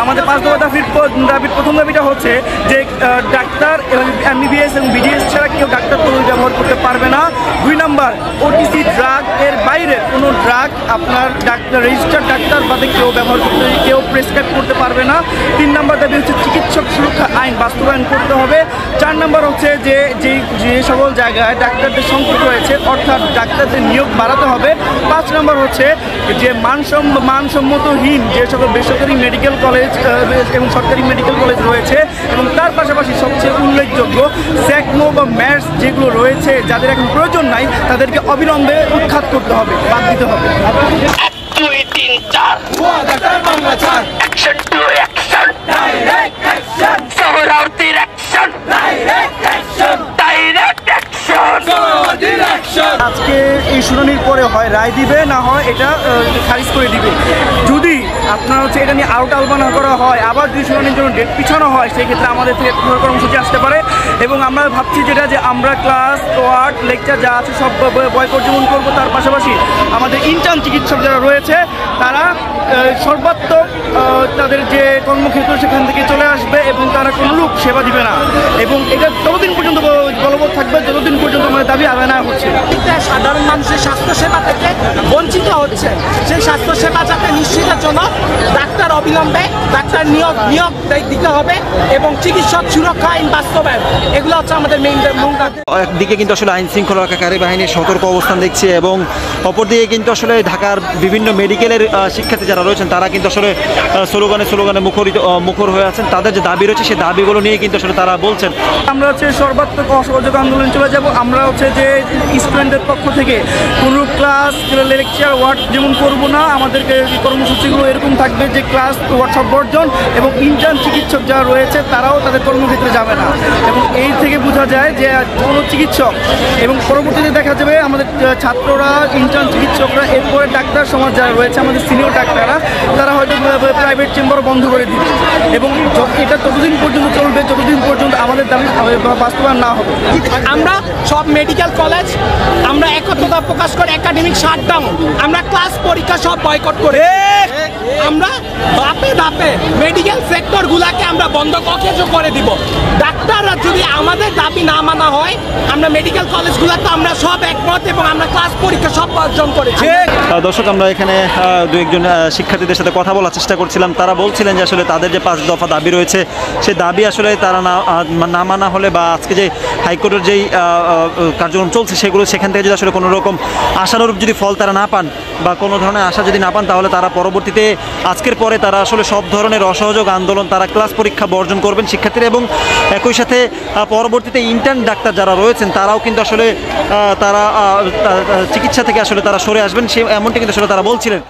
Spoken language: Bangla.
আমাদের 5 দফা দাবির প্রথম দাবিটা হচ্ছে যে ডাক্তার এমবিবিএস এবং বিডিএস ছাড়া কেউ ডাক্তার তরুণ ব্যবহার করতে পারবে না। 2 নম্বর, ওটিসি ড্রাগ এর বাইরে কোনো ড্রাগ আপনার ডাক্তার রেজিস্টার্ড ডাক্তার বাদে কেউ ব্যবহার করতে কেউ প্রেসক্রাইব করতে পারবে না। 3 নম্বর দাবি হচ্ছে চিকিৎসক সুরক্ষা আইন বাস্তবায়ন করতে হবে। 4 নম্বর হচ্ছে যে সকল জায়গায় ডাক্তারদের সংকট রয়েছে অর্থাৎ ডাক্তারদের নিয়োগ বাড়াতে হবে। 5 নম্বর হচ্ছে যে মানসম্মতহীন যে সকল বেসরকারি মেডিকেল কলেজ এবং সরকারি মেডিকেল কলেজ রয়েছে এবং তার পাশাপাশি সবচেয়ে উল্লেখযোগ্য স্যাকমো বা ম্যাটস যেগুলো রয়েছে যাদের এখন প্রয়োজন নাই তাদেরকে অবিলম্বে উৎখাত করতে হবে, বাদ দিতে হবে। 2, 3, 4 Action to action Direct action Sohrawardi's action Direct action Direct action আজকে এই শুনানির পরে হয় রায় দিবে, না হয় এটা খারিজ করে দিবে। যদি আপনার হচ্ছে এটা নিয়ে আরও টালবানা করা হয়, আবার যদি শুনানির জন্য ডেট পিছানো হয়, সেই ক্ষেত্রে আমাদের থেকে কর্মসূচি আসতে পারে। এবং আমরা ভাবছি যেটা যে আমরা ক্লাস ওয়ার্ড লেকচার যা আছে সব বয়কট যেমন করবো, তার পাশাপাশি আমাদের ইন্টার্ন চিকিৎসক যারা রয়েছে তারা সর্বাত্মক তাদের যে কর্মক্ষেত্র সেখান থেকে চলে আসবে এবং তারা কোনো লোক সেবা দিবে না। এবং এটা ততদিন পর্যন্ত বলবৎ থাকবে যতদিন পর্যন্ত আমাদের দাবি আদায় না হচ্ছে। সাধারণ মানুষের স্বাস্থ্যসেবা থেকে বঞ্চিত হচ্ছে, সেই স্বাস্থ্যসেবা যাতে নিশ্চিতের জন্য ডাক্তার অবিলম্বে ডাক্তার নিয়োগ দিতে হবে এবং চিকিৎসক সুরক্ষা আইন বাস্তবায়ন, এগুলো হচ্ছে আমাদের মেইন মূল দাবি। একদিকে কিন্তু আসলে আইন শৃঙ্খলা রক্ষাকারী বাহিনীর সতর্ক অবস্থান দেখছি এবং অপরদিকে কিন্তু আসলে ঢাকার বিভিন্ন মেডিকেলের শিক্ষার্থী যারা রয়েছেন তারা কিন্তু আসলে স্লোগানে মুখর হয়ে আছেন। তাদের যে দাবি রয়েছে সেই দাবিগুলো নিয়ে কিন্তু আসলে তারা বলছেন আমরা হচ্ছে সর্বাত্মক অসহযোগ আন্দোলন চলে যাব। আমরা হচ্ছে যে স্টুডেন্টদের পক্ষ থেকে কোনো ক্লাস লেকচার ওয়ার্ড যেমন করবো না, আমাদেরকে কর্মসূচিগুলো এরকম থাকবে যে ক্লাস ওয়ার্কশপ বর্জন এবং ইন্টার্ন চিকিৎসক যারা রয়েছে তারাও তাদের কর্মক্ষেত্রে যাবে না। এবং এই থেকে বোঝা যায় যে কোনো চিকিৎসক এবং পরবর্তীতে দেখা যাবে আমাদের ছাত্ররা ইন্টার্ন চিকিৎসকরা এরপরে ডাক্তার সমাজ যারা রয়েছে আমাদের সিনিয়র ডাক্তাররা তারা হয়তো প্রাইভেট চেম্বার বন্ধ করে দিবে। এবং এটা ততদিন পর্যন্ত চলবে যতদিন পর্যন্ত আমাদের দাবি বাস্তবায়ন না হবে। আমরা সব মেডিকেল কলেজ আমরা একত্রতা প্রকাশ করে একাডেমিক শাটডাউন, আমরা ক্লাস পরীক্ষা সব বয়কট করে আমরা ধাপে মেডিকেল সেক্টরগুলোকে আমরা বন্ধ করে দিব। ডাক্তাররা যদি আমাদের দাবি না মানা হয়, আমরা মেডিকেল কলেজগুলোতে আমরা সব একমত এবং আমরা ক্লাস পরীক্ষা সব বর্জন করেছি। দর্শক, আমরা এখানে দু একজন শিক্ষার্থীদের সাথে কথা বলার চেষ্টা করছিলাম। তারা বলছিলেন যে আসলে তাদের যে 5 দফা দাবি রয়েছে সেই দাবি আসলে তারা না মানা হলে বা আজকে যে হাইকোর্টের যেই কার্যক্রম চলছে সেগুলো সেখান থেকে যদি আসলে কোনো রকম আশানুরূপ যদি ফল তারা না পান বা কোনো ধরনের আশা যদি না পান, তাহলে তারা পরবর্তীতে আজকের পরে তারা আসলে সব ধরনের অসহযোগ আন্দোলন, তারা ক্লাস পরীক্ষা বর্জন করবেন শিক্ষার্থীরা। এবং একই সাথে পরবর্তীতে ইন্টার্ন ডাক্তার যারা রয়েছেন তারাও কিন্তু আসলে তারা চিকিৎসা থেকে আসলে তারা সরে আসবেন, এমনটি কিন্তু আসলে তারা বলছিলেন।